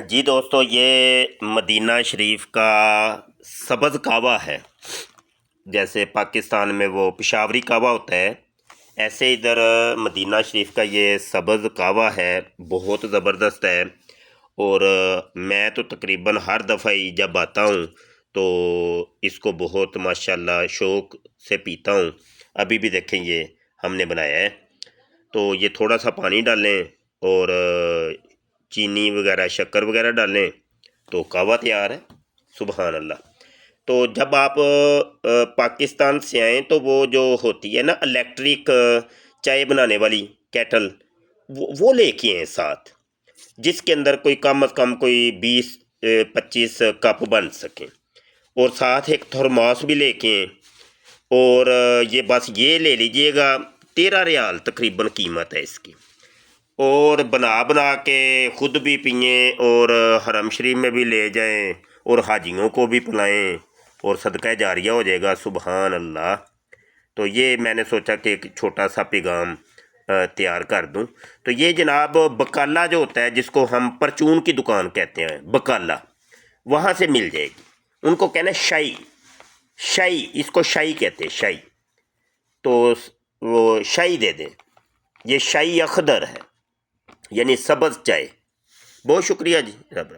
جی دوستو، یہ مدینہ شریف کا سبز کعوہ ہے۔ جیسے پاکستان میں وہ پشاوری کعوہ ہوتا ہے، ایسے ادھر مدینہ شریف کا یہ سبز کعوہ ہے، بہت زبردست ہے۔ اور میں تو تقریباً ہر دفعہ ہی جب آتا ہوں تو اس کو بہت ماشاءاللہ شوق سے پیتا ہوں۔ ابھی بھی دیکھیں یہ ہم نے بنایا ہے، تو یہ تھوڑا سا پانی ڈالیں اور چینی وغیرہ شکر وغیرہ ڈالیں تو کعوہ تیار ہے۔ سبحان اللہ۔ تو جب آپ پاکستان سے آئیں تو وہ جو ہوتی ہے نا الیکٹرک چائے بنانے والی کیٹل، وہ لے کے آئیں ساتھ، جس کے اندر کوئی کم از کم کوئی 20-25 کپ بن سکیں، اور ساتھ ایک تھرماس بھی لے کے آئیں۔ اور یہ بس یہ لے لیجئے گا، 13 ریال تقریباً قیمت ہے اس کی، اور بنا کے خود بھی پئیں اور حرم شریف میں بھی لے جائیں اور حاجیوں کو بھی پلائیں اور صدقہ جاریہ ہو جائے گا۔ سبحان اللہ۔ تو یہ میں نے سوچا کہ ایک چھوٹا سا پیغام تیار کر دوں۔ تو یہ جناب بکالہ جو ہوتا ہے، جس کو ہم پرچون کی دکان کہتے ہیں، بکالہ، وہاں سے مل جائے گی۔ ان کو کہنا ہے شائی، اس کو شائی کہتے ہیں، شائی۔ تو وہ شائی دے دیں، یہ شائی اخضر ہے، یعنی سبز چائے۔ بہت شکریہ جی رب۔